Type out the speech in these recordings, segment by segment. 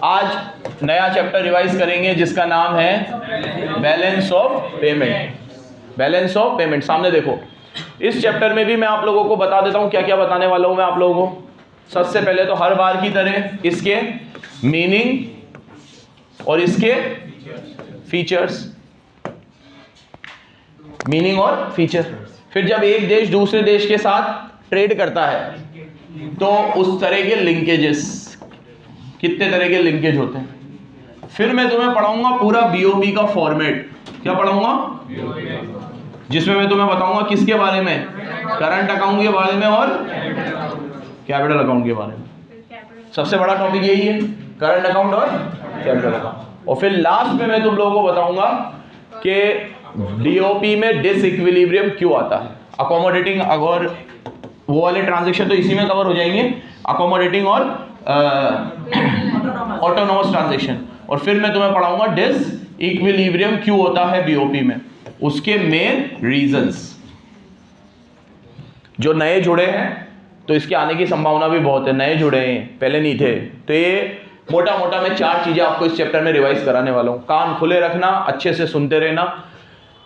आज नया chapter revise करेंगे जिसका नाम है balance of payment. Balance of payment सामने देखो। इस चैप्टर में भी मैं आप लोगों को बता देता हूं क्या क्या बताने वाला हूं मैं आप लोगों को। सबसे पहले तो हर बार की तरह इसके मीनिंग और इसके फीचर्स, मीनिंग और फीचर। फिर जब एक देश दूसरे देश के साथ ट्रेड करता है तो उस तरह के लिंकेजेस, कितने तरह के लिंकेज होते हैं। फिर मैं तुम्हें पढ़ाऊंगा पूरा बीओपी का फॉर्मेट। क्या पढ़ाऊंगा? जिसमें मैं तुम्हें बताऊंगा किसके बारे में, करंट अकाउंट के बारे में और कैपिटल अकाउंट के बारे में। सबसे बड़ा टॉपिक यही है, करंट अकाउंट और कैपिटल अकाउंट। और फिर लास्ट में मैं तुम लोगों को बताऊंगा कि डीओपी में डिसइक्विलिब्रियम क्यों आता है। अकोमोडेटिंग और वो वाले ट्रांजैक्शन तो इसी में कवर हो जाएंगे, अकोमोडेटिंग और ऑटोनोमस ट्रांजैक्शन। और फिर मैं तुम्हें पढ़ाऊंगा डिसइक्विलिब्रियम क्यों होता है बीओपी में, उसके मेन रीजंस। जो नए जुड़े हैं तो इसके आने की संभावना भी बहुत है, नए जुड़े हैं पहले नहीं थे। तो ये मोटा मोटा मैं 4 चीजें आपको इस चैप्टर में रिवाइज कराने वाला हूं। कान खुले रखना, अच्छे से सुनते रहना।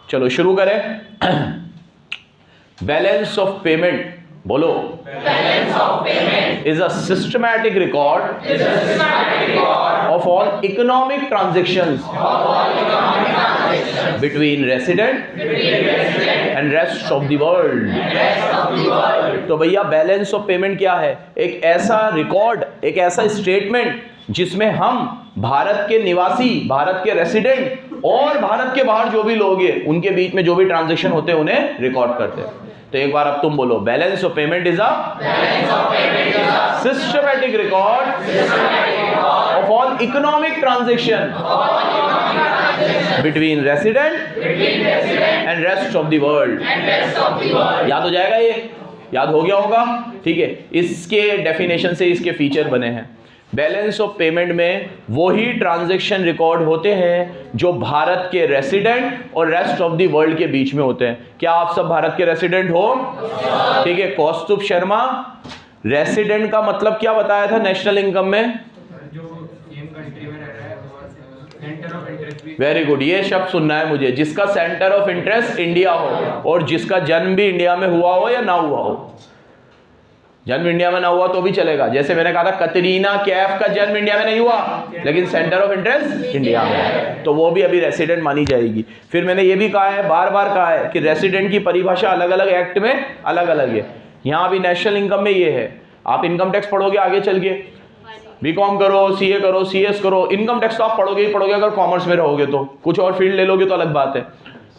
चलो शुरू करें। बैलेंस ऑफ पेमेंट बोलो। Balance of payment is a systematic record of all economic transactions between resident and rest of the world। तो भैया बैलेंस ऑफ पेमेंट क्या है? एक ऐसा रिकॉर्ड, एक ऐसा स्टेटमेंट जिसमें हम भारत के निवासी, भारत के रेसिडेंट और भारत के बाहर जो भी लोग हैं उनके बीच में जो भी ट्रांजैक्शन होते हैं उन्हें रिकॉर्ड करते हैं। तो एक बार अब तुम बोलो, balance of payment is a systematic record of all economic transaction between resident and rest of the world. याद हो जाएगा? ये याद हो गया होगा, ठीक है। इसके डेफिनेशन से इसके फीचर बने हैं। बैलेंस ऑफ पेमेंट में वही ट्रांजैक्शन रिकॉर्ड होते हैं जो भारत के रेसिडेंट और रेस्ट ऑफ द वर्ल्ड के बीच में होते हैं। क्या आप सब भारत के रेसिडेंट हो? ठीक है। कौस्तुभ शर्मा, रेसिडेंट का मतलब क्या बताया था नेशनल इनकम में? वेरी गुड, ये शब्द सुनना है मुझे। जिसका सेंटर ऑफ इंटरेस्ट इंडिया हो और जिसका जन्म भी इंडिया में हुआ हो या ना हुआ हो। जन्म इंडिया में ना हुआ तो भी चलेगा। जैसे मैंने कहा था कतरीना कैफ का जन्म इंडिया में नहीं हुआ लेकिन सेंटर ऑफ इंटरेस्ट इंडिया में है, तो वो भी अभी रेसिडेंट मानी जाएगी। फिर मैंने ये भी कहा है, बार बार कहा है कि रेसिडेंट की परिभाषा अलग अलग एक्ट में अलग अलग है। यहाँ अभी नेशनल इनकम में ये है। आप इनकम टैक्स पढ़ोगे आगे चल के, बीकॉम करो, सीए करो, सीएस करो, इनकम टैक्स तो आप पढ़ोगे ही पढ़ोगे अगर कॉमर्स में रहोगे तो। कुछ और फील्ड ले लोगे तो अलग बात है।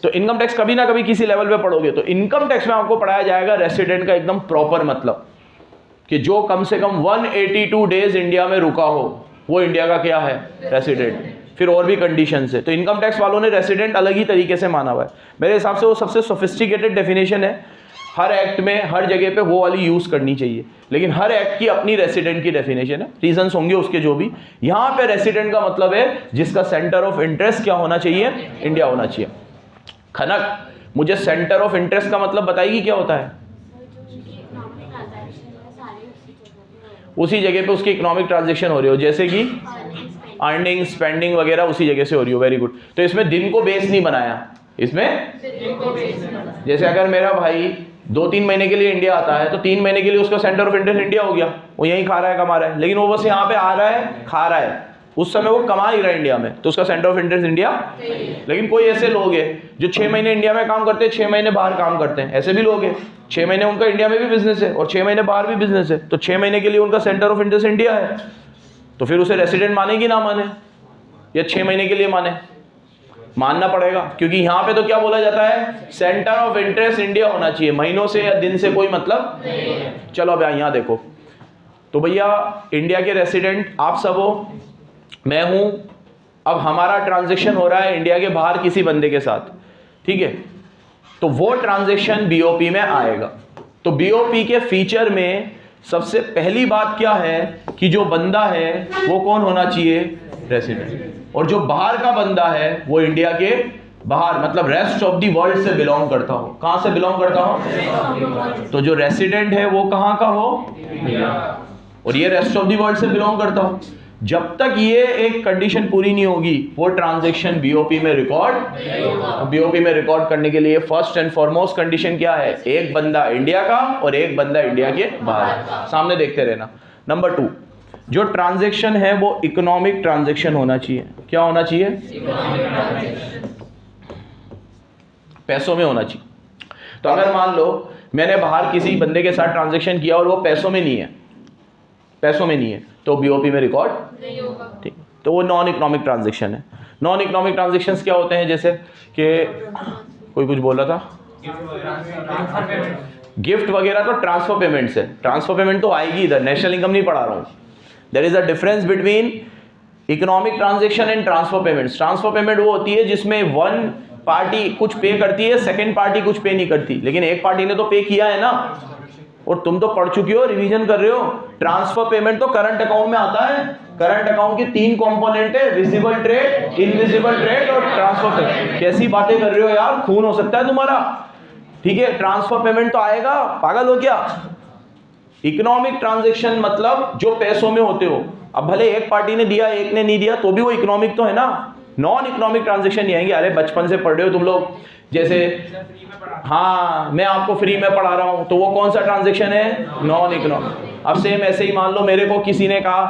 तो इनकम टैक्स कभी ना कभी किसी लेवल पे पढ़ोगे। तो इनकम टैक्स में आपको पढ़ाया जाएगा रेसिडेंट का एकदम प्रॉपर मतलब, कि जो कम से कम 182 डेज इंडिया में रुका हो वो इंडिया का क्या है? रेसिडेंट। फिर और भी कंडीशंस है। तो इनकम टैक्स वालों ने रेसिडेंट अलग ही तरीके से माना हुआ है। मेरे हिसाब से वो सबसे सोफिस्टिकेटेड डेफिनेशन है। हर एक्ट में हर जगह पे वो वाली यूज करनी चाहिए, लेकिन हर एक्ट की अपनी रेसिडेंट की डेफिनेशन है, रीजंस होंगे उसके जो भी। यहाँ पे रेसिडेंट का मतलब है जिसका सेंटर ऑफ इंटरेस्ट क्या होना चाहिए? इंडिया होना चाहिए। खनक, मुझे सेंटर ऑफ इंटरेस्ट का मतलब बताएगी क्या होता है? उसी जगह पे उसकी इकोनॉमिक ट्रांजैक्शन हो रही हो, जैसे कि अर्निंग, स्पेंडिंग वगैरह उसी जगह से हो रही हो। Very good. तो इसमें दिन को बेस नहीं बनाया, इसमें जैसे अगर मेरा भाई 2-3 महीने के लिए इंडिया आता है तो 3 महीने के लिए उसका सेंटर ऑफ इंटरेस्ट इंडिया हो गया। वो यहीं खा रहा है, कमा रहा है, लेकिन वो बस यहाँ पे आ रहा है, खा रहा है। उस समय वो कमा ही रहा है इंडिया में, तो उसका सेंटर ऑफ इंटरेस्ट इंडिया। लेकिन कोई ऐसे लोग हैं जो 6 महीने इंडिया में काम करते हैं, 6 महीने बाहर काम करते हैं। ऐसे भी लोग हैं 6 महीने उनका इंडिया में भी बिजनेस है और 6 महीने बाहर भी बिजनेस है। तो 6 महीने के लिए उनका सेंटर ऑफ इंटरेस्ट इंडिया है, तो फिर उसे रेसिडेंट माने कि ना माने, या 6 महीने के लिए माने? मानना पड़ेगा, क्योंकि यहाँ पे तो क्या बोला जाता है? सेंटर ऑफ इंटरेस्ट इंडिया होना चाहिए। महीनों से या दिन से कोई मतलब नहीं। चलो अब यहाँ देखो, तो भैया इंडिया के रेसिडेंट आप सब हो, मैं हूं। अब हमारा ट्रांजैक्शन हो रहा है इंडिया के बाहर किसी बंदे के साथ, ठीक है। तो वो ट्रांजैक्शन बीओपी में आएगा। तो बीओपी के फीचर में सबसे पहली बात क्या है कि जो बंदा है वो कौन होना चाहिए? रेसिडेंट। और जो बाहर का बंदा है वो इंडिया के बाहर, मतलब रेस्ट ऑफ दी वर्ल्ड से बिलोंग करता हो। कहां से बिलोंग करता हो? तो जो रेसिडेंट है वो कहां का हो? और ये रेस्ट ऑफ द वर्ल्ड से बिलोंग करता हो। जब तक ये एक कंडीशन पूरी नहीं होगी वो ट्रांजैक्शन बीओपी में रिकॉर्ड बीओपी में रिकॉर्ड करने के लिए फर्स्ट एंड फॉरमोस्ट कंडीशन क्या है? एक बंदा इंडिया का और एक बंदा इंडिया के बाहर। सामने देखते रहना। नंबर 2, जो ट्रांजैक्शन है वो इकोनॉमिक ट्रांजैक्शन होना चाहिए। क्या होना चाहिए? पैसों में होना चाहिए। तो अगर मान लो मैंने बाहर किसी बंदे के साथ ट्रांजैक्शन किया और वो पैसों में नहीं है, तो बीओपी में रिकॉर्ड नहीं होगा। ठीक, तो वो नॉन इकोनॉमिक ट्रांजैक्शन है। नॉन इकोनॉमिक ट्रांजैक्शंस क्या होते हैं? जैसे कि कोई कुछ बोल रहा था, गिफ्ट वगैरह तो ट्रांसफर पेमेंट से, ट्रांसफर पेमेंट तो आएगी इधर, नेशनल इनकम नहीं पढ़ा रहा हूँ। There is a difference between economic transaction and transfer payments. Transfer payment वो होती है जिसमें वन पार्टी कुछ पे करती है, सेकंड पार्टी कुछ पे नहीं करती, लेकिन एक पार्टी ने तो पे किया है ना। और तुम तो पढ़ चुकी हो, रिवीजन कर रहे हो। ट्रांसफर पेमेंट तो करंट अकाउंट में आता है। करंट अकाउंट की 3 कंपोनेंट है, विजिबल ट्रेड, इनविजिबल ट्रेड और ट्रांसफर पेमेंट। कैसी बातें कर रहे हो यार, खून हो सकता है तुम्हारा। ठीक है, ट्रांसफर पेमेंट तो आएगा, पागल हो क्या? इकोनॉमिक ट्रांजैक्शन मतलब जो पैसों में होते हो। अब भले एक पार्टी ने दिया एक ने नहीं दिया तो भी वो इकोनॉमिक तो है ना। नॉन इकोनॉमिक ट्रांजैक्शन नहीं आएंगे। अरे बचपन से पढ़ रहे हो तुम लोग, जैसे हाँ मैं आपको फ्री में पढ़ा रहा हूं, तो वो कौन सा ट्रांजैक्शन है? Non economic. अब सेम ऐसे ही मान लो मेरे को किसी ने कहा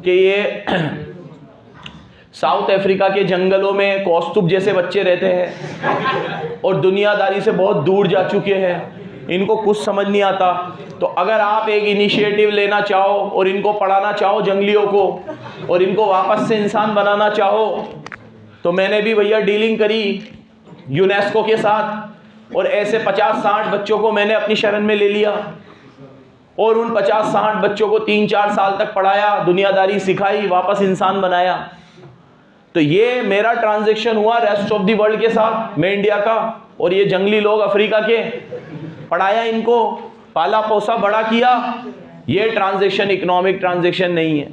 कि ये साउथ अफ्रीका के जंगलों में कौस्तुभ जैसे बच्चे रहते हैं और दुनियादारी से बहुत दूर जा चुके हैं, इनको कुछ समझ नहीं आता। तो अगर आप एक इनिशिएटिव लेना चाहो और इनको पढ़ाना चाहो जंगलियों को और इनको वापस से इंसान बनाना चाहो, तो मैंने भी भैया डीलिंग करी यूनेस्को के साथ और ऐसे 50-60 बच्चों को मैंने अपनी शरण में ले लिया और उन 50-60 बच्चों को 3-4 साल तक पढ़ाया, दुनियादारी सिखाई, वापस इंसान बनाया। तो ये मेरा ट्रांजैक्शन हुआ रेस्ट ऑफ द वर्ल्ड के साथ, मैं इंडिया का और ये जंगली लोग अफ्रीका के, पढ़ाया इनको, पाला पोसा बड़ा किया। ये ट्रांजैक्शन इकोनॉमिक ट्रांजैक्शन नहीं है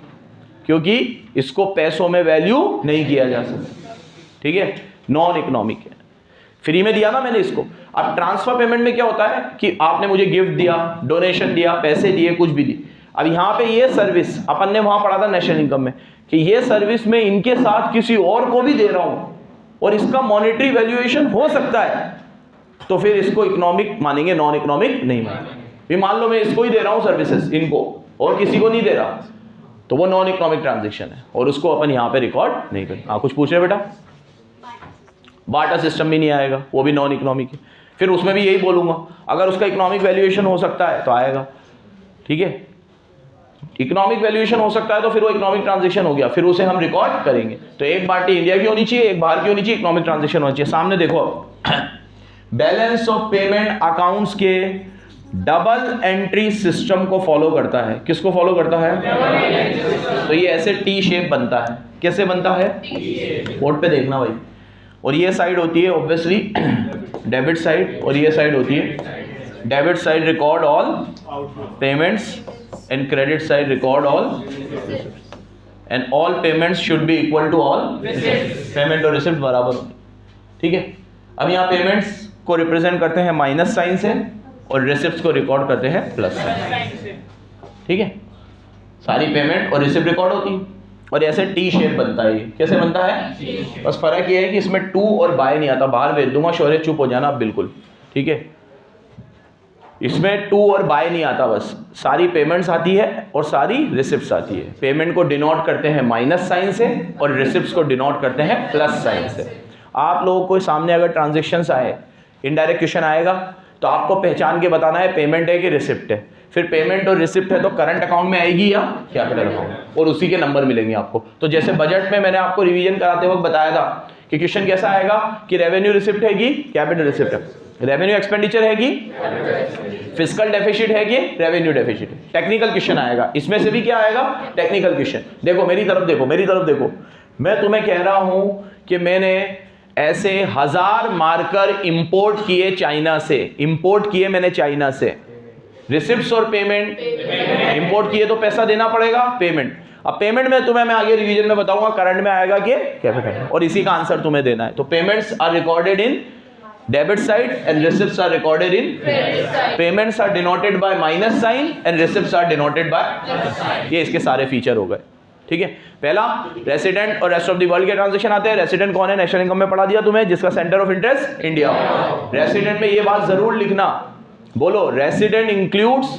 क्योंकि इसको पैसों में वैल्यू नहीं किया जा सकता। ठीक है, नॉन इकोनॉमिक है। फ्री में दिया ना मैंने इसको। अब ट्रांसफर पेमेंट में क्या होता है कि आपने मुझे गिफ्ट दिया, डोनेशन दिया, पैसे दिए, कुछ भी दी। अब यहाँ पे ये सर्विस अपन ने वहां पढ़ा था नेशनल इनकम में कि ये सर्विस में इनके साथ किसी और को भी दे रहा हूं और इसका मॉनेटरी वैल्यूएशन हो सकता है, तो फिर इसको इकोनॉमिक मानेंगे, नॉन इकोनॉमिक नहीं मानेंगे। मान लो मैं इसको ही दे रहा हूं सर्विसेज इनको और किसी को नहीं दे रहा, तो वो नॉन इकोनॉमिक ट्रांजैक्शन है और उसको अपन यहाँ पे रिकॉर्ड नहीं करें। हाँ कुछ पूछ रहे बेटा? बाटा सिस्टम भी नहीं आएगा, वो भी नॉन इकोनॉमिक है। फिर उसमें भी यही बोलूंगा, अगर उसका इकोनॉमिक वैल्यूएशन हो सकता है तो आएगा। ठीक है, इकोनॉमिक वैल्यूएशन हो सकता है तो फिर वो इकोनॉमिक ट्रांजैक्शन हो गया, फिर उसे हम रिकॉर्ड करेंगे। तो एक पार्टी इंडिया की होनी चाहिए, एक बाहर की होनी चाहिए, इकोनॉमिक ट्रांजैक्शन होनी चाहिए। सामने देखो, बैलेंस ऑफ पेमेंट अकाउंट्स के डबल एंट्री सिस्टम को फॉलो करता है। किसको फॉलो करता है? तो ये ऐसे टी शेप बनता है। कैसे बनता है? बोर्ड पे देखना भाई। और ये साइड होती है ऑब्वियसली डेबिट साइड और ये साइड होती है debit side record all payments and credit side record all, and all payments should be equal to all payment और रिसिप्ट बराबर होंगे। ठीक है, अब यहाँ पेमेंट्स को रिप्रेजेंट करते हैं माइनस साइन से और रिसिप्ट्स को रिकॉर्ड करते हैं प्लस साइन। ठीक है, सारी पेमेंट और रिसिप्ट रिकॉर्ड होती है और ऐसे टी शेप बनता है। ये कैसे बनता है? बस फर्क ये है कि इसमें टू और बाय नहीं आता। बाहर भेज दूंगा, शौर्य चुप हो जाना आप बिल्कुल। ठीक है, इसमें टू और बाय नहीं आता, बस सारी पेमेंट्स आती है और सारी रिसिप्ट्स आती है। पेमेंट को डिनोट करते हैं माइनस साइन से और रिसिप्ट्स को डिनोट करते हैं प्लस साइन से। आप लोगों को सामने अगर ट्रांजेक्शन्स आए, इनडायरेक्ट क्वेश्चन आएगा तो आपको पहचान के बताना है पेमेंट है कि रिसिप्ट है। फिर पेमेंट और रिसिप्ट है तो करंट अकाउंट में आएगी या कैपिटल अकाउंट, और उसी के नंबर मिलेंगे आपको। तो जैसे बजट में मैंने आपको रिवीजन कराते वक्त बताया था कि क्वेश्चन कैसा आएगा कि रेवेन्यू रिसिप्ट है कि कैपिटल रिसिप्ट है, रेवेन्यू एक्सपेंडिचर है कि फिस्कल डेफिसिट है कि रेवेन्यू डेफिसिट है। टेक्निकल क्वेश्चन आएगा, इसमें से भी क्या आएगा? Technical question. देखो मेरी तरफ देखो, मेरी तरफ देखो, मैं तुम्हें कह रहा हूं कि मैंने ऐसे 1000 मार्कर इंपोर्ट किए चाइना से, इंपोर्ट किए मैंने चाइना से। रिसिप्ट्स और पेमेंट, इंपोर्ट किए तो पैसा देना पड़ेगा, पेमेंट। अब पेमेंट में तुम्हें मैं आगे रिवीजन में बताऊंगा करंट में आएगा कि कैपिटल, और इसी का आंसर तुम्हें देना है। तो payments are recorded in debit side and receipts are recorded in payments are denoted by minus sign and receipts are denoted by, ये इसके सारे फीचर हो गए। ठीक है, पहला रेसिडेंट और रेस्ट ऑफ द वर्ल्ड के ट्रांजैक्शन आते हैं। रेसिडेंट कौन है? नेशनल इनकम में पढ़ा दिया तुम्हें, जिसका centre of interest India. Resident में ये बात जरूर लिखना, बोलो resident includes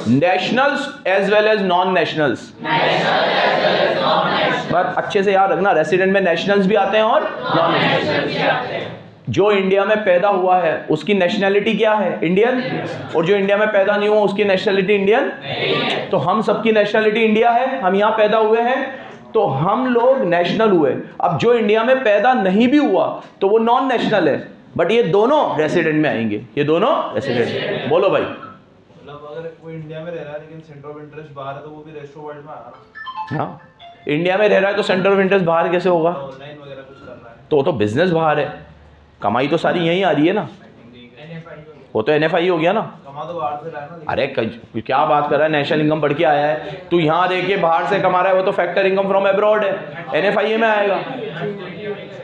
nationals as well as non nationals. बात अच्छे से याद रखना, रेसिडेंट में नेशनल्स भी आते हैं और नॉन नेशनल्स भी आते हैं। जो इंडिया में पैदा हुआ है उसकी नेशनैलिटी क्या है? इंडियन। और जो इंडिया में पैदा नहीं हुआ उसकी नेशनैलिटी इंडियन। तो हम सबकी नेशनैलिटी इंडिया है, हम यहाँ पैदा हुए हैं तो हम लोग नेशनल हुए। अब जो इंडिया में पैदा नहीं भी हुआ तो वो नॉन नेशनल है, बट ये दोनों रेसिडेंट में आएंगे, ये दोनों रेसिडेंट। बोलो भाई। मतलब अगर कोई इंडिया में रह रहा है लेकिन सेंटर ऑफ इंटरेस्ट बाहर है तो वो भी रेस्ट ऑफ वर्ल्ड में आ रहा है। हाँ, इंडिया में रह रहा है तो सेंटर ऑफ इंटरेस्ट बाहर कैसे होगा? ऑनलाइन वगैरह कुछ कर रहा है तो बिजनेस बाहर है, कमाई तो सारी यहीं आ रही है ना, वो तो NFI हो गया ना। कमा तो बाहर से रहा है ना। अरे क्या बात कर रहा है, नेशनल इनकम पढ़ के आया है तू, यहाँ रह के बाहर से कमा रहा है, वो तो फैक्टर इनकम फ्रॉम अब्रॉड है, NFI में आएगा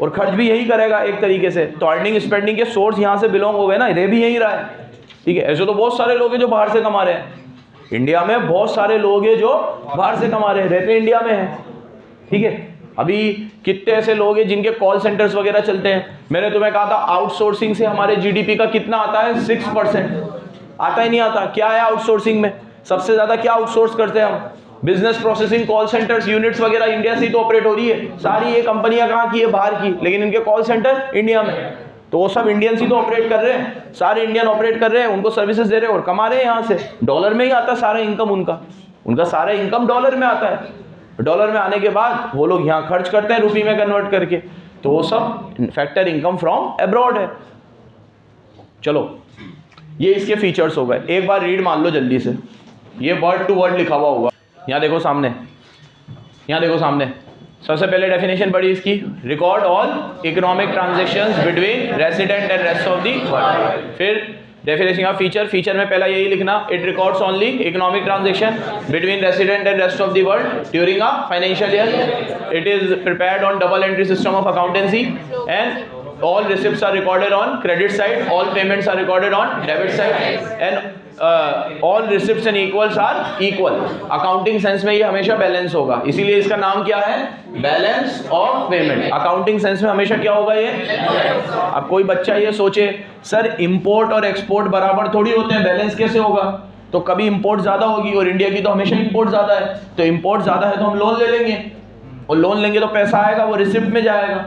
और खर्च भी यही करेगा एक तरीके से। तो अर्निंग स्पेंडिंग के सोर्स यहाँ से बिलोंग हो गए ना, रह भी यहीं रहा है। ठीक है, ऐसे तो बहुत सारे लोग हैं जो बाहर से कमा रहे हैं, इंडिया में बहुत सारे लोग हैं जो बाहर से कमा रहे हैं, रहते इंडिया में है। ठीक है, अभी कितने ऐसे लोग हैं जिनके कॉल सेंटर्स वगैरह चलते हैं। मैंने तुम्हें कहा था आउटसोर्सिंग से हमारे GDP का कितना आता है? 6%। आता ही नहीं आता। क्या है आउटसोर्सिंग में? सबसे ज्यादा क्या आउटसोर्स करते हैं हम? Business processing, call centres, units वगैरह इंडिया से ही तो ऑपरेट हो रही है सारी। ये कंपनियां कहाँ की है? बाहर की, लेकिन इनके कॉल सेंटर इंडिया में। तो वो सब इंडियंस ही तो ऑपरेट कर रहे हैं, सारे इंडियन ऑपरेट कर रहे हैं, उनको सर्विसेज दे रहे हैं और कमा रहे हैं यहाँ से। डॉलर में ही आता सारा इनकम उनका सारा इनकम डॉलर में आता है। डॉलर में आने के बाद वो लोग यहाँ खर्च करते हैं रुपये में कन्वर्ट करके, तो वो सब फैक्टर इनकम फ्रॉम अब्रॉड है। चलो, ये इसके फीचर्स हो गए। एक बार रीड मान लो जल्दी से, ये वर्ड टू वर्ड लिखा हुआ होगा, यहाँ देखो सामने, यहाँ देखो सामने। सबसे पहले डेफिनेशन पढ़ी इसकी, record all economic transactions between resident and rest of the world. फिर डेफिनेशन का फीचर में पहला यही लिखना, it records only economic transaction between resident and rest of the world during a financial year. It is prepared on double entry system of accountancy and all receipts are recorded on credit side, all payments are recorded on debit side and all receipts and equals are equal। Accounting sense में ये हमेशा balance होगा, इसीलिए इसका नाम क्या है? Balance of payment. Accounting sense में हमेशा क्या होगा ये? अब कोई बच्चा ये सोचे सर इंपोर्ट और एक्सपोर्ट बराबर थोड़ी होते हैं, बैलेंस कैसे होगा? तो कभी इंपोर्ट ज्यादा होगी और इंडिया की तो हमेशा इंपोर्ट ज्यादा है, तो इंपोर्ट ज्यादा है तो हम लोन ले लेंगे और लोन लेंगे तो पैसा आएगा वो रिसिप्ट में जाएगा।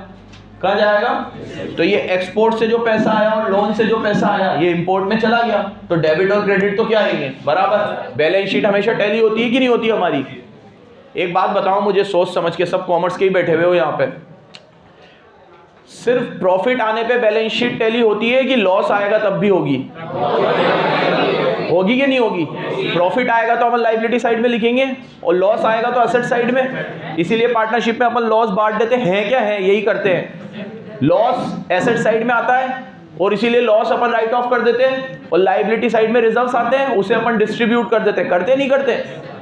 कहाँ जाएगा? तो ये एक्सपोर्ट से जो पैसा आया और लोन से जो पैसा आया ये इंपोर्ट में चला गया, तो डेबिट और क्रेडिट तो क्या आएंगे? बराबर। बैलेंस शीट हमेशा टैली होती है कि नहीं होती हमारी? एक बात बताओ मुझे, सोच समझ के, सब कॉमर्स के ही बैठे हुए हो यहाँ पे, सिर्फ प्रॉफिट आने पे बैलेंस शीट टैली होती है कि लॉस आएगा तब भी होगी? होगी कि नहीं होगी? प्रॉफिट आएगा तो अपन लायबिलिटी साइड में लिखेंगे और लॉस आएगा तो एसेट साइड में। इसीलिए पार्टनरशिप में अपन लॉस बांट देते हैं, क्या है? यही करते हैं। लॉस एसेट साइड में आता है और इसीलिए लॉस अपन राइट ऑफ कर देते हैं, और लायबिलिटी साइड में रिजर्व्स आते हैं, उसे अपन डिस्ट्रीब्यूट कर देते हैं। करते नहीं करते?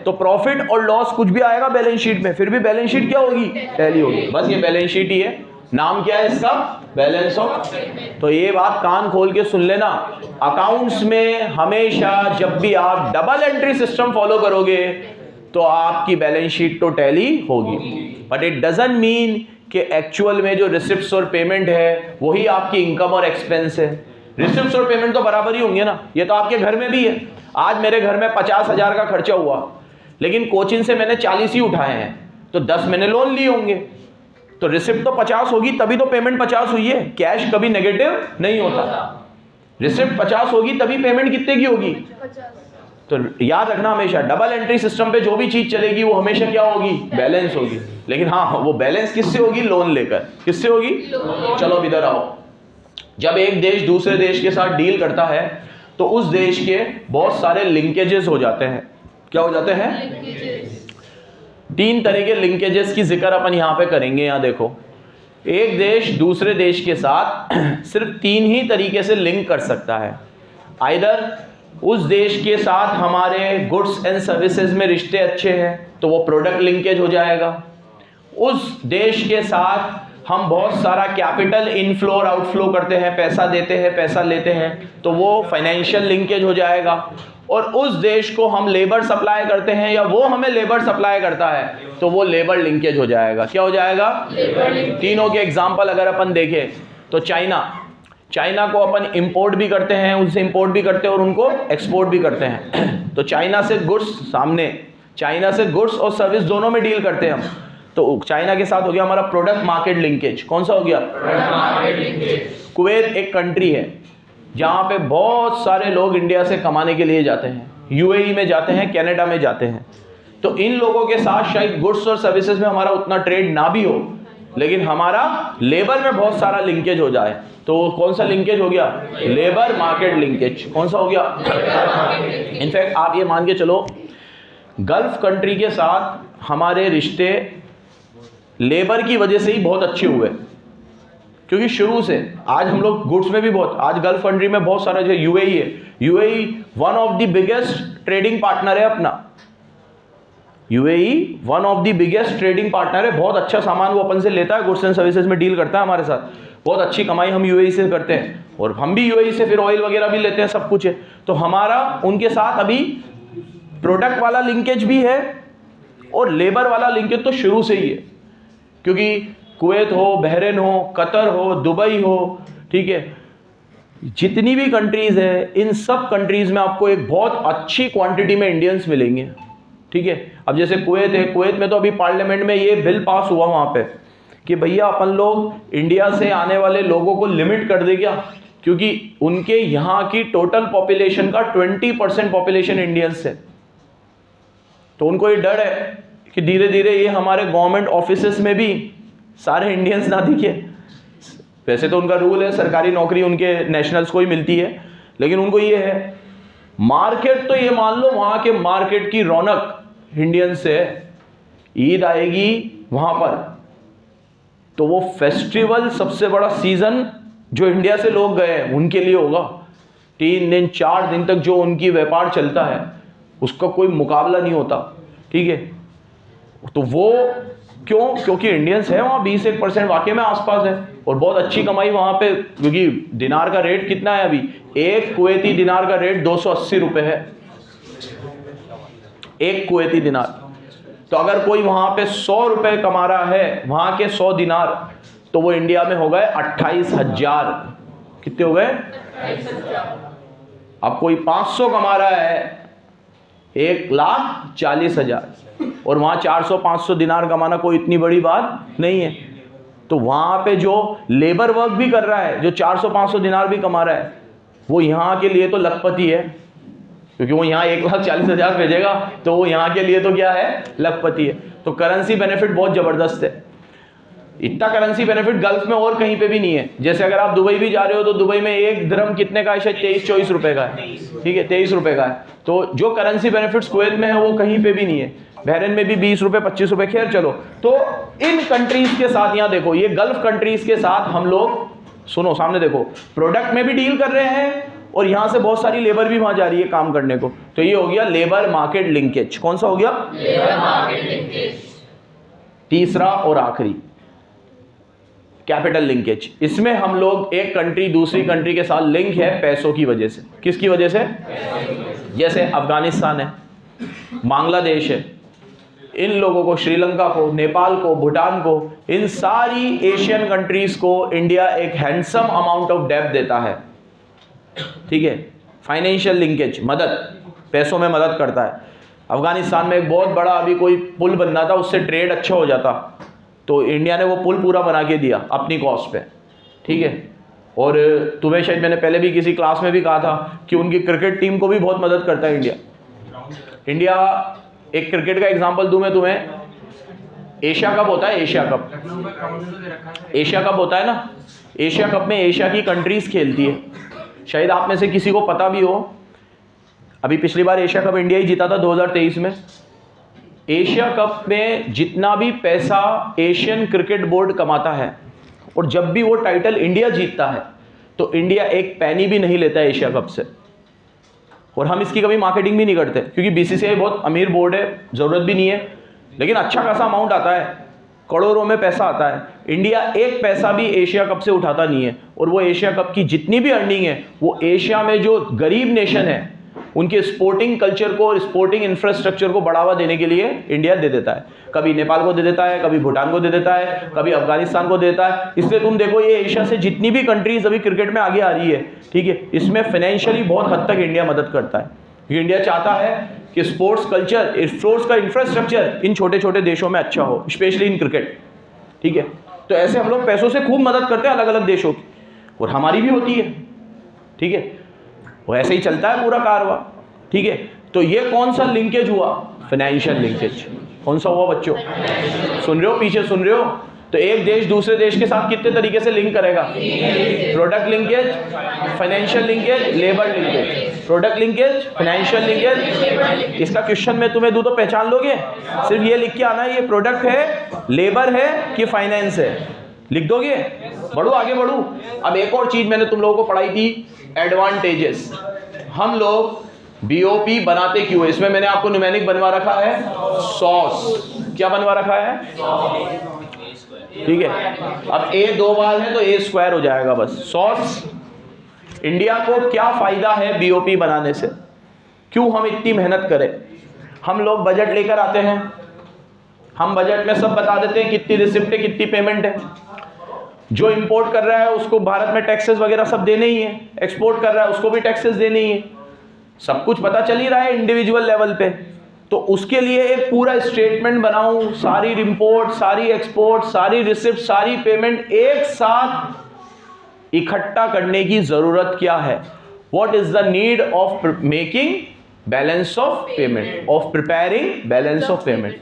तो प्रॉफिट और लॉस कुछ भी आएगा बैलेंस शीट में, फिर भी बैलेंस शीट क्या होगी? टैली होगी। बस ये बैलेंस शीट ही है, नाम क्या है इसका? Balance of. तो ये बात कान खोल के सुन लेना, अकाउंट्स में हमेशा जब भी आप डबल एंट्री सिस्टम फॉलो करोगे तो आपकी बैलेंस शीट तो टैली होगी, बट इट डजंट मीन कि एक्चुअल में जो रिसिप्ट्स और पेमेंट है वही आपकी इनकम और एक्सपेंस है। रिसिप्ट्स और पेमेंट तो बराबर ही होंगे ना, ये तो आपके घर में भी है। आज मेरे घर में 50,000 का खर्चा हुआ, लेकिन कोचिंग से मैंने 40 ही उठाए हैं, तो 10 मैंने लोन लिए होंगे, तो रिसिप्ट तो 50 होगी, तभी तो पेमेंट 50 हुई है। कैश कभी नेगेटिव नहीं होता, रिसिप्ट 50 होगी तभी पेमेंट कितने की होगी? तो याद रखना हमेशा डबल एंट्री सिस्टम पे जो भी चीज चलेगी वो हमेशा क्या होगी? बैलेंस होगी। लेकिन हाँ, वो बैलेंस किससे होगी? लोन लेकर। किससे होगी? चलो इधर आओ। जब एक देश दूसरे देश के साथ डील करता है तो उस देश के बहुत सारे लिंकेजेस हो जाते हैं। क्या हो जाते हैं? 3 तरह के लिंकेजेस की जिक्र अपन यहाँ पे करेंगे। यहाँ देखो, एक देश दूसरे देश के साथ सिर्फ 3 ही तरीके से लिंक कर सकता है। आइदर उस देश के साथ हमारे गुड्स एंड सर्विसेज में रिश्ते अच्छे हैं तो वो प्रोडक्ट लिंकेज हो जाएगा, उस देश के साथ हम बहुत सारा कैपिटल इनफ्लो और आउटफ्लो करते हैं, पैसा देते हैं, पैसा लेते हैं, तो वो फाइनेंशियल लिंकेज हो जाएगा। और उस देश को हम लेबर सप्लाई करते हैं या वो हमें लेबर सप्लाई करता है, तो वो लेबर लिंकेज हो जाएगा। क्या हो जाएगा? तीनों के एग्जाम्पल अगर अपन देखें तो चाइना को अपन इंपोर्ट भी करते हैं, उनसे इंपोर्ट भी करते हैं और उनको एक्सपोर्ट भी करते हैं। तो चाइना से गुड्स और सर्विस दोनों में डील करते हैं हम। तो चाइना के साथ हो गया हमारा प्रोडक्ट मार्केट लिंकेज। कौन सा हो गया? कुवैत एक कंट्री है जहाँ पे बहुत सारे लोग इंडिया से कमाने के लिए जाते हैं, यूएई में जाते हैं, कनाडा में जाते हैं। तो इन लोगों के साथ शायद गुड्स और सर्विसेज में हमारा उतना ट्रेड ना भी हो, लेकिन हमारा लेबर में बहुत सारा लिंकेज हो जाए। तो कौन सा लिंकेज हो गया? Labour market linkage. कौन सा हो गया? इनफैक्ट आप ये मान के चलो, गल्फ कंट्री के साथ हमारे रिश्ते लेबर की वजह से ही बहुत अच्छे हुए, क्योंकि शुरू से आज हम लोग गुड्स में भी बहुत, आज गल्फ कंट्री में बहुत सारा, जो यूएई है, UAE one of the biggest trading partner है अपना। UAE one of the biggest trading partner है। बहुत अच्छा सामान वो अपन से लेता है, गुड्स एंड सर्विसेज में डील करता है हमारे साथ। बहुत अच्छी कमाई हम यूएई से करते हैं और हम भी यूएई से फिर ऑयल वगैरह भी लेते हैं, सब कुछ है। तो हमारा उनके साथ अभी प्रोडक्ट वाला लिंकेज भी है और लेबर वाला लिंकेज तो शुरू से ही है, क्योंकि कुवैत हो, बहरीन हो, कतर हो, दुबई हो, ठीक है, जितनी भी कंट्रीज है, इन सब कंट्रीज में आपको एक बहुत अच्छी क्वांटिटी में इंडियंस मिलेंगे। ठीक है, अब जैसे कुवैत है, कुवैत में तो अभी पार्लियामेंट में ये बिल पास हुआ वहाँ पे कि भैया अपन लोग इंडिया से आने वाले लोगों को लिमिट कर दे क्या, क्योंकि उनके यहाँ की टोटल पॉपुलेशन का 20% पॉपुलेशन इंडियंस है। तो उनको ये डर है कि धीरे धीरे ये हमारे गवर्नमेंट ऑफिसेस में भी सारे इंडियंस ना दिखे। वैसे तो उनका रूल है, सरकारी नौकरी उनके नेशनल्स को ही मिलती है, लेकिन उनको ये है मार्केट, तो ये मान लो वहाँ के मार्केट की रौनक इंडियंस से है। ईद आएगी वहाँ पर, तो वो फेस्टिवल सबसे बड़ा सीजन जो इंडिया से लोग गए हैं उनके लिए होगा। 3 दिन 4 दिन तक जो उनकी व्यापार चलता है उसका कोई मुकाबला नहीं होता। ठीक है, तो वो क्यों? क्योंकि इंडियंस है वहाँ 20-1% वाकई में आसपास है और बहुत अच्छी कमाई वहाँ पे, क्योंकि दिनार का रेट कितना है अभी? एक कुवैती दिनार का रेट 280 रुपये है, एक कुवैती दिनार। तो अगर कोई वहाँ पे 100 रुपये कमा रहा है, वहाँ के 100 दिनार, तो वो इंडिया में हो गए 28,000। कितने हो गए? 28,000। अब कोई 500 कमा रहा है, 1,40,000, और वहाँ 400-500 दिनार कमाना कोई इतनी बड़ी बात नहीं है। तो वहाँ पे जो लेबर वर्क भी कर रहा है, जो 400-500 दिनार भी कमा रहा है, वो यहाँ के लिए तो लखपति है, क्योंकि वो यहाँ 1,40,000 भेजेगा, तो वो यहाँ के लिए तो क्या है? लखपति है। तो करेंसी बेनिफिट बहुत ज़बरदस्त है। इतना करेंसी बेनिफिट गल्फ में और कहीं पे भी नहीं है। जैसे अगर आप दुबई भी जा रहे हो तो दुबई में 1 दिरहम कितने का है? शायद 23-24 रुपये का है। ठीक है, 23 रुपये का है। तो जो करेंसी बेनिफिट्स कुवैत में है वो कहीं पे भी नहीं है। बहरीन में भी 20 रुपये 25 रुपये, खैर चलो। तो इन कंट्रीज के साथ, यहाँ देखो, ये गल्फ कंट्रीज के साथ हम लोग, सुनो सामने देखो, प्रोडक्ट में भी डील कर रहे हैं और यहाँ से बहुत सारी लेबर भी वहाँ जा रही है काम करने को। तो ये हो गया लेबर मार्केट लिंकेज। कौन सा हो गया? Labour market linkage. तीसरा और आखिरी, कैपिटल लिंकेज। इसमें हम लोग एक कंट्री दूसरी कंट्री के साथ लिंक है पैसों की वजह से। किसकी वजह से? जैसे अफगानिस्तान है, बांग्लादेश है, इन लोगों को, श्रीलंका को, नेपाल को, भूटान को, इन सारी एशियन कंट्रीज को इंडिया एक हैंडसम अमाउंट ऑफ डेब्ट देता है। ठीक है, फाइनेंशियल लिंकेज, मदद, पैसों में मदद करता है। अफगानिस्तान में एक बहुत बड़ा अभी कोई पुल बनना था, उससे ट्रेड अच्छा हो जाता, तो इंडिया ने वो पुल पूरा बना के दिया अपनी कॉस्ट पे। ठीक है, और तुम्हें शायद मैंने पहले भी किसी क्लास में भी कहा था कि उनकी क्रिकेट टीम को भी बहुत मदद करता है इंडिया। एक क्रिकेट का एग्जांपल दूं मैं तुम्हें, एशिया कप होता है, एशिया कप, एशिया कप होता है ना, एशिया कप में एशिया की कंट्रीज खेलती है। शायद आप में से किसी को पता भी हो, अभी पिछली बार एशिया कप इंडिया ही जीता था 2023 में। एशिया कप में जितना भी पैसा एशियन क्रिकेट बोर्ड कमाता है, और जब भी वो टाइटल इंडिया जीतता है, तो इंडिया एक पैनी भी नहीं लेता है एशिया कप से। और हम इसकी कभी मार्केटिंग भी नहीं करते, क्योंकि बीसीसीआई बहुत अमीर बोर्ड है, ज़रूरत भी नहीं है, लेकिन अच्छा खासा अमाउंट आता है। करोड़ों में पैसा आता है। इंडिया एक पैसा भी एशिया कप से उठाता नहीं है, और वो एशिया कप की जितनी भी अर्निंग है वो एशिया में जो गरीब नेशन है उनके स्पोर्टिंग कल्चर को और स्पोर्टिंग इंफ्रास्ट्रक्चर को बढ़ावा देने के लिए इंडिया दे देता है। कभी नेपाल को दे देता है, कभी भूटान को दे देता है, कभी अफगानिस्तान को देता है। इसलिए तुम देखो ये एशिया से जितनी भी कंट्रीज अभी क्रिकेट में आगे आ रही है, ठीक है, इसमें फाइनेंशियली बहुत हद तक इंडिया मदद करता है। क्योंकि इंडिया चाहता है कि स्पोर्ट्स कल्चर, स्पोर्ट्स का इंफ्रास्ट्रक्चर इन छोटे छोटे देशों में अच्छा हो, स्पेशली इन क्रिकेट, ठीक है। तो ऐसे हम लोग पैसों से खूब मदद करते हैं अलग अलग देशों की, और हमारी भी होती है, ठीक है। वो ऐसे ही चलता है पूरा कारवा, ठीक है। तो ये कौन सा लिंकेज हुआ? Financial linkage. कौन सा हुआ बच्चों? सुन रहे हो, पीछे सुन रहे हो? तो एक देश दूसरे देश के साथ कितने तरीके से लिंक करेगा? Product linkage, financial linkage, labour linkage. Product linkage, financial linkage. इसका क्वेश्चन मैं तुम्हें दूं तो पहचान लोगे? सिर्फ ये लिख के आना है ये प्रोडक्ट है, लेबर है कि फाइनेंस है, लिख दोगे? बढ़ो आगे बढ़ो। अब एक और चीज मैंने तुम लोगों को पढ़ाई थी, एडवांटेजेस। हम लोग बीओपी बनाते क्यों? इसमें मैंने आपको न्यूमेरिक बनवा रखा है, सॉस। क्या बनवा रखा है? ठीक है। अब ए दो बार है तो ए स्क्वायर हो जाएगा बस, सॉस। इंडिया को क्या फायदा है बीओपी बनाने से? क्यों हम इतनी मेहनत करें? हम लोग बजट लेकर आते हैं, हम बजट में सब बता देते हैं कितनी रिसिप्ट है, कितनी पेमेंट है। जो इंपोर्ट कर रहा है उसको भारत में टैक्सेस वगैरह सब देने ही है, एक्सपोर्ट कर रहा है उसको भी टैक्सेस देने ही है, सब कुछ पता चल ही रहा है इंडिविजुअल लेवल पे। तो उसके लिए एक पूरा स्टेटमेंट बनाऊं, सारी इंपोर्ट, सारी एक्सपोर्ट, सारी रिसिप्ट, सारी पेमेंट एक साथ इकट्ठा करने की जरूरत क्या है? What is the need of making balance of payment, of preparing balance of payment?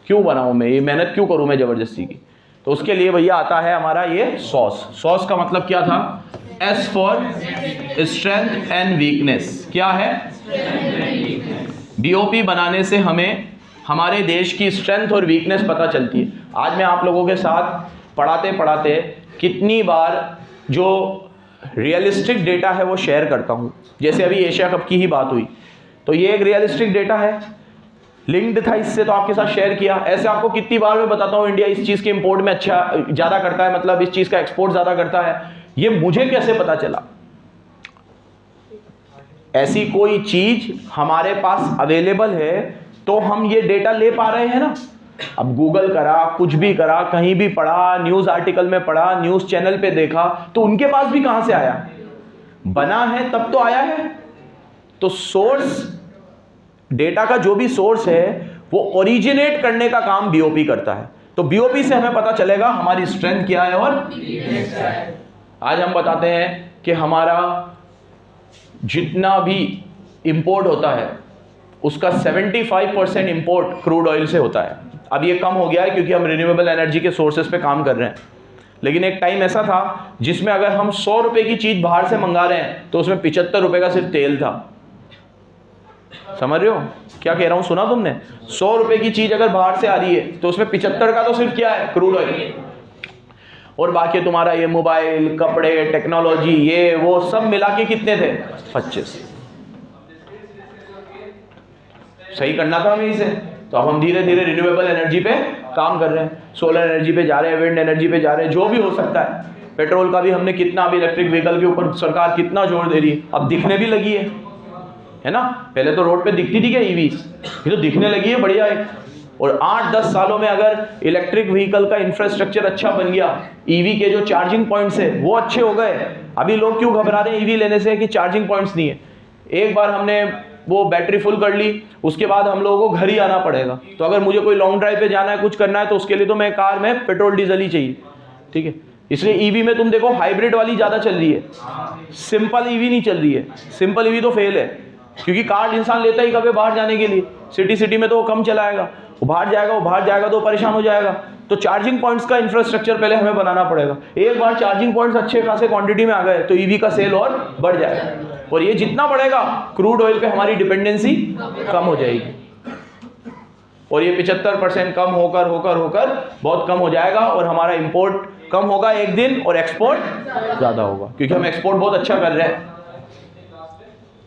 क्यों बनाऊं मैं, ये मेहनत क्यों करूं मैं जबरदस्ती की? तो उसके लिए भैया आता है हमारा ये सॉस। सॉस का मतलब क्या था? S for strength and weakness. क्या है? बीओपी बनाने से हमें हमारे देश की स्ट्रेंथ और वीकनेस पता चलती है। आज मैं आप लोगों के साथ पढ़ाते पढ़ाते कितनी बार जो रियलिस्टिक डेटा है वो शेयर करता हूँ। जैसे अभी एशिया कप की ही बात हुई, तो ये एक रियलिस्टिक डेटा है, लिंक्ड था इससे, तो आपके साथ शेयर किया। ऐसे आपको कितनी बार मैं बताता हूँ इंडिया इस चीज़ के इंपोर्ट में अच्छा ज़्यादा करता है, मतलब इस चीज़ का एक्सपोर्ट ज़्यादा करता है। ये मुझे कैसे पता चला? ऐसी कोई चीज हमारे पास अवेलेबल है तो हम ये डेटा ले पा रहे हैं ना। अब गूगल करा, कुछ भी करा, कहीं भी पढ़ा, न्यूज आर्टिकल में पढ़ा, न्यूज चैनल पे देखा, तो उनके पास भी कहां से आया? बना है तब तो आया है। तो सोर्स, डेटा का जो भी सोर्स है वो ओरिजिनेट करने का काम बीओपी करता है। तो बीओपी से हमें पता चलेगा हमारी स्ट्रेंथ क्या है और आज हम बताते हैं कि हमारा जितना भी इंपोर्ट होता है उसका 75% इंपोर्ट क्रूड ऑयल से होता है। अब ये कम हो गया है क्योंकि हम रिन्यूएबल एनर्जी के सोर्सेज पे काम कर रहे हैं, लेकिन एक टाइम ऐसा था जिसमें अगर हम 100 रुपए की चीज बाहर से मंगा रहे हैं तो उसमें 75 रुपए का सिर्फ तेल था। समझ रहे हो क्या कह रहा हूं? सुना तुमने? 100 रुपए की चीज अगर बाहर से आ रही है तो उसमें 75 का तो सिर्फ क्या है? Crude oil. और बाकी तुम्हारा ये मोबाइल, कपड़े, टेक्नोलॉजी, ये वो सब मिला के कितने थे? 25। सही करना था हमें इसे। तो अब हम धीरे धीरे रिन्यूएबल एनर्जी पे काम कर रहे हैं, सोलर एनर्जी पे जा रहे हैं, विंड एनर्जी पे जा रहे हैं, जो भी हो सकता है। पेट्रोल का भी हमने कितना, अभी इलेक्ट्रिक व्हीकल के ऊपर सरकार कितना जोर दे रही है, अब दिखने भी लगी है ना। पहले तो रोड पे दिखती थी क्या ईवीज, ये तो दिखने लगी है बढ़िया है। और 8-10 सालों में अगर इलेक्ट्रिक व्हीकल का इंफ्रास्ट्रक्चर अच्छा बन गया, ईवी के जो चार्जिंग पॉइंट्स है वो अच्छे हो गए। अभी लोग क्यों घबरा रहे हैं ईवी लेने से कि चार्जिंग पॉइंट्स नहीं है। एक बार हमने वो बैटरी फुल कर ली, उसके बाद हम लोगों को घर ही आना पड़ेगा। तो अगर मुझे कोई लॉन्ग ड्राइव पे जाना है, कुछ करना है, तो उसके लिए तो मैं कार में पेट्रोल डीजल ही चाहिए, ठीक है। इसलिए ईवी में तुम देखो हाइब्रिड वाली ज़्यादा चल रही है, सिंपल ईवी नहीं चल रही है। सिंपल ईवी तो फेल है क्योंकि कार्ड इंसान लेता ही कब है? बाहर जाने के लिए। सिटी में तो वो कम चलाएगा, वो बाहर जाएगा तो परेशान हो जाएगा। तो चार्जिंग पॉइंट्स का इंफ्रास्ट्रक्चर पहले हमें बनाना पड़ेगा। एक बार चार्जिंग पॉइंट्स अच्छे खासे क्वांटिटी में आ गए तो ईवी का सेल और बढ़ जाएगा, और ये जितना बढ़ेगा क्रूड ऑयल पे हमारी डिपेंडेंसी कम हो जाएगी, और ये 75% कम होकर बहुत कम हो जाएगा, और हमारा इंपोर्ट कम होगा एक दिन और एक्सपोर्ट ज्यादा होगा, क्योंकि हम एक्सपोर्ट बहुत अच्छा कर रहे हैं।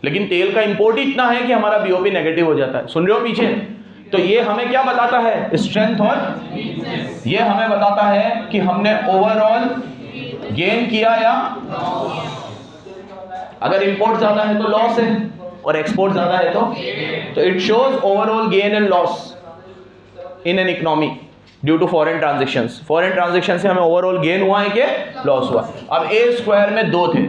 लेकिन तेल का इंपोर्ट ही इतना है कि हमारा बीओपी नेगेटिव हो जाता है। सुन रहे हो पीछे? तो ये हमें क्या बताता है? स्ट्रेंथ और ये हमें बताता है कि हमने ओवरऑल गेन किया या अगर इंपोर्ट ज्यादा है तो लॉस है और एक्सपोर्ट ज्यादा है तो it shows overall gain and loss in an economy due to foreign transactions. Foreign transaction से हमें ओवरऑल गेन हुआ है कि लॉस हुआ। अब ए स्क्वायर में दो थे,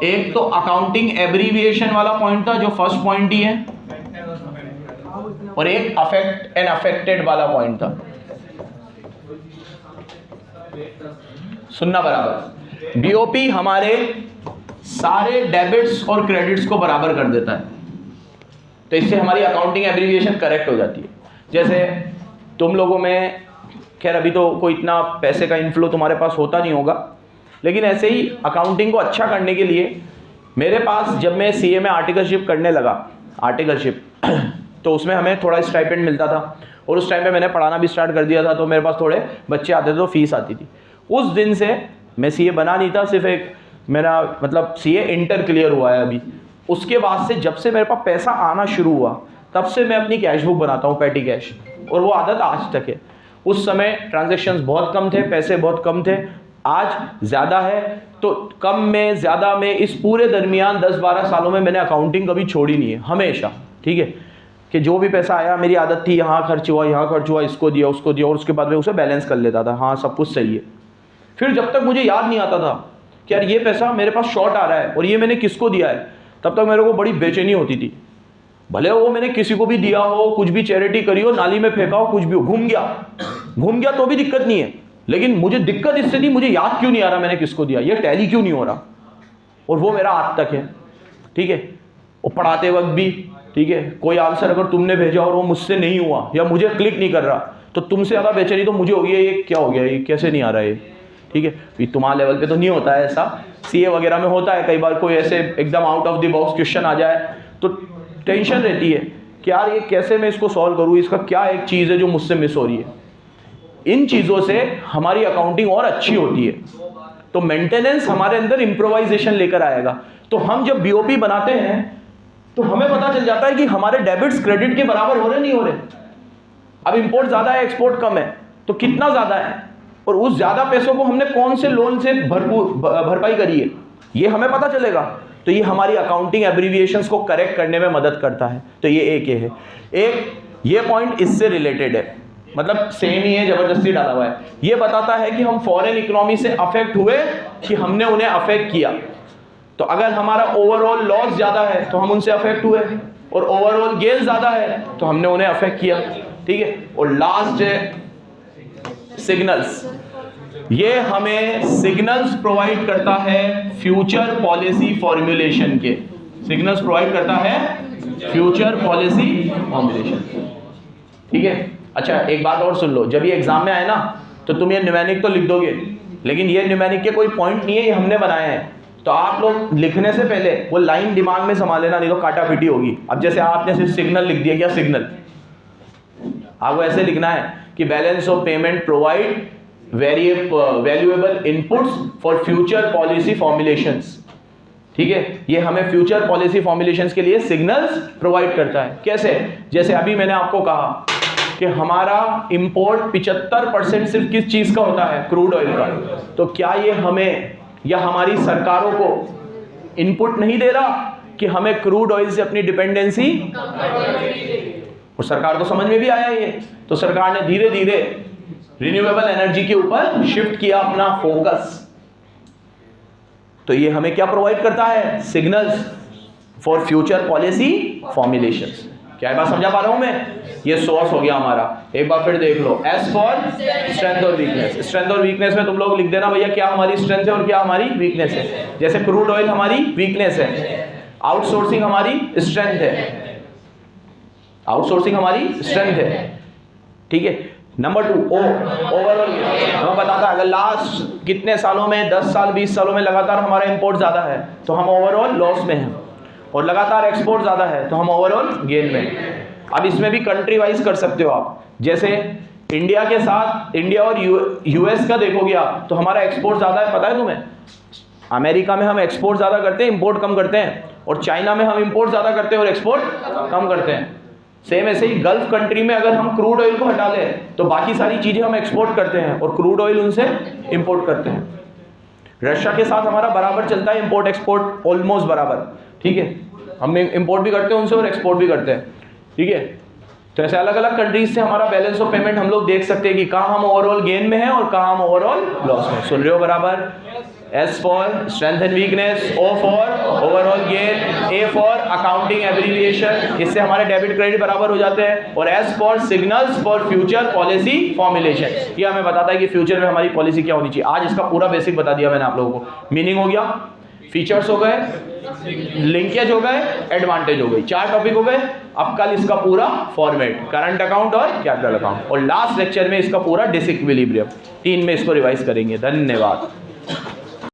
एक तो अकाउंटिंग एब्रीविएशन वाला पॉइंट था जो फर्स्ट पॉइंट ही है, और एक अफेक्ट एंड अफेक्टेड वाला पॉइंट था। सुनना बराबर, बीओपी हमारे सारे डेबिट्स और क्रेडिट्स को बराबर कर देता है, तो इससे हमारी अकाउंटिंग एब्रीविएशन करेक्ट हो जाती है। जैसे तुम लोगों में, खैर अभी तो कोई इतना पैसे का इनफ्लो तुम्हारे पास होता नहीं होगा, लेकिन ऐसे ही अकाउंटिंग को अच्छा करने के लिए मेरे पास, जब मैं सीए में आर्टिकलशिप करने लगा, आर्टिकलशिप तो उसमें हमें थोड़ा स्टाइपेंड मिलता था, और उस टाइम पे मैंने पढ़ाना भी स्टार्ट कर दिया था, तो मेरे पास थोड़े बच्चे आते थे तो फीस आती थी। उस दिन से मैं सीए बना नहीं था, सिर्फ एक मेरा मतलब सीए इंटर क्लियर हुआ है अभी। उसके बाद से जब से मेरे पास पैसा आना शुरू हुआ, तब से मैं अपनी कैश बुक बनाता हूँ, पैटी कैश, और वो आदत आज तक है। उस समय ट्रांजैक्शंस बहुत कम थे, पैसे बहुत कम थे, आज ज़्यादा है। तो कम में ज़्यादा में इस पूरे दरमियान 10-12 सालों में मैंने अकाउंटिंग कभी छोड़ी नहीं है, हमेशा। ठीक है, कि जो भी पैसा आया, मेरी आदत थी यहाँ खर्च हुआ, यहाँ खर्च हुआ, इसको दिया, उसको दिया, और उसके बाद मैं उसे बैलेंस कर लेता था, हाँ सब कुछ सही है। फिर जब तक मुझे याद नहीं आता था कि यार ये पैसा मेरे पास शॉर्ट आ रहा है और ये मैंने किसको दिया है, तब तक मेरे को बड़ी बेचैनी होती थी। भले वो मैंने किसी को भी दिया हो, कुछ भी चैरिटी करी हो, नाली में फेंका हो, कुछ भी हो, घूम गया तो भी दिक्कत नहीं है, लेकिन मुझे दिक्कत इससे थी, मुझे याद क्यों नहीं आ रहा मैंने किसको दिया, ये टैली क्यों नहीं हो रहा, और वो मेरा आज तक है। ठीक है, और पढ़ाते वक्त भी, ठीक है, कोई आंसर अगर तुमने भेजा और वो मुझसे नहीं हुआ या मुझे क्लिक नहीं कर रहा, तो तुमसे ज़्यादा बेचैनी तो मुझे होगी, ये क्या हो गया, ये कैसे नहीं आ रहा है। ठीक है, ये तुम्हारे लेवल पे तो नहीं होता है ऐसा, सीए वगैरह में होता है कई बार, कोई ऐसे एकदम out of the box question आ जाए तो टेंशन रहती है कि यार ये कैसे मैं इसको सॉल्व करूँ, इसका क्या एक चीज़ है जो मुझसे मिस हो रही है। इन चीज़ों से हमारी अकाउंटिंग और अच्छी होती है। तो मेंटेनेंस हमारे अंदर इम्प्रोवाइजेशन लेकर आएगा। तो हम जब बीओपी बनाते हैं तो हमें पता चल जाता है कि हमारे डेबिट्स क्रेडिट के बराबर हो रहे नहीं हो रहे। अब इंपोर्ट ज़्यादा है, एक्सपोर्ट कम है, तो कितना ज़्यादा है, और उस ज़्यादा पैसों को हमने कौन से लोन से भरपाई करी है, ये हमें पता चलेगा। तो ये हमारी अकाउंटिंग एब्रीविएशंस को करेक्ट करने में मदद करता है। तो ये एक ये है, एक ये पॉइंट इससे रिलेटेड है, मतलब सेम ही है, जबरदस्ती डाला हुआ है। ये बताता है कि हम फॉरेन इकोनॉमी से अफेक्ट हुए कि हमने उन्हें अफेक्ट किया। तो अगर हमारा ओवरऑल लॉस ज़्यादा है तो हम उनसे अफेक्ट हुए, और ओवरऑल गेन ज़्यादा है तो हमने उन्हें अफेक्ट किया। ठीक है, और लास्ट है सिग्नल्स। ये हमें सिग्नल्स प्रोवाइड करता है फ्यूचर पॉलिसी फॉर्मुलेशन के। सिग्नल्स प्रोवाइड करता है फ्यूचर पॉलिसी फॉर्मुलेशन। ठीक है, अच्छा एक बात और सुन लो, जब ये एग्जाम में आए ना तो तुम ये न्यूमेरिक तो लिख दोगे, लेकिन ये न्यूमेरिक के कोई पॉइंट नहीं है, ये हमने बनाए हैं। तो आप लोग लिखने से पहले वो लाइन दिमाग में संभाल लेना, नहीं तो काटा पीटी होगी। अब जैसे आपने सिर्फ सिग्नल लिख दिया, क्या सिग्नल, आपको ऐसे लिखना है कि balance of payment provide valuable inputs for future policy formulations. ठीक है, ये हमें फ्यूचर पॉलिसी फॉर्मुलेशंस के लिए सिग्नल्स प्रोवाइड करता है। कैसे, जैसे अभी मैंने आपको कहा कि हमारा इंपोर्ट 75% सिर्फ किस चीज का होता है, क्रूड ऑयल का। तो क्या ये हमें या हमारी सरकारों को इनपुट नहीं दे रहा कि हमें क्रूड ऑयल से अपनी डिपेंडेंसी, और सरकार को समझ में भी आया ये, तो सरकार ने धीरे धीरे रिन्यूएबल एनर्जी के ऊपर शिफ्ट किया अपना फोकस। तो ये हमें क्या प्रोवाइड करता है, signals for future policy formulations. क्या बात समझा पा रहा हूं मैं? ये सोर्स हो गया हमारा। एक बार फिर देख लो, एस फॉर स्ट्रेंथ और वीकनेस। स्ट्रेंथ और वीकनेस में तुम लोग लिख देना भैया क्या हमारी स्ट्रेंथ है और क्या हमारी वीकनेस है। जैसे क्रूड ऑयल हमारी वीकनेस है, आउटसोर्सिंग हमारी स्ट्रेंथ है, आउटसोर्सिंग हमारी स्ट्रेंथ है। ठीक है, नंबर 2 ओवरऑल। मैं बताता अगर लास्ट कितने सालों में, 10 साल 20 सालों में लगातार हमारा इंपोर्ट ज़्यादा है तो हम ओवरऑल लॉस में हैं, और लगातार एक्सपोर्ट ज़्यादा है तो हम ओवरऑल गेन में। अब इसमें भी कंट्री वाइज कर सकते हो आप, जैसे इंडिया के साथ इंडिया और यूएस का देखोगे आप तो हमारा एक्सपोर्ट ज़्यादा है, पता है तुम्हें? अमेरिका में हम एक्सपोर्ट ज़्यादा करते हैं, इंपोर्ट कम करते हैं, और चाइना में हम इंपोर्ट ज़्यादा करते हैं और एक्सपोर्ट कम करते हैं। सेम ऐसे ही गल्फ कंट्री में अगर हम क्रूड ऑयल को हटा लें तो बाकी सारी चीजें हम एक्सपोर्ट करते हैं और क्रूड ऑयल उनसे इंपोर्ट करते हैं। रशिया के साथ हमारा बराबर चलता है इंपोर्ट एक्सपोर्ट, ऑलमोस्ट बराबर, ठीक है। हम इंपोर्ट भी करते हैं उनसे और एक्सपोर्ट भी करते हैं, ठीक है। तो ऐसे अलग अलग कंट्रीज से हमारा बैलेंस ऑफ पेमेंट हम लोग देख सकते हैं कि कहाँ हम ओवरऑल गेन में हैं और कहाँ हम ओवरऑल लॉस में। सुन रहे हो बराबर? S for strength and weakness, O for overall gain, A for accounting abbreviation, इससे हमारे डेबिट क्रेडिट बराबर हो जाते हैं, और S for signals for future policy formulation, ये हमें बताता है कि फ्यूचर में हमारी पॉलिसी क्या होनी चाहिए। आज इसका पूरा बेसिक बता दिया मैंने आप लोगों को। मीनिंग हो गया, फीचर्स हो गए, लिंकेज हो गए, एडवांटेज हो गई, 4 टॉपिक हो गए। अब कल इसका पूरा फॉर्मेट, करंट अकाउंट और कैपिटल अकाउंट, और लास्ट लेक्चर में इसका पूरा डिसइक्विलिब्रियम, 3 में इसको रिवाइज करेंगे। धन्यवाद।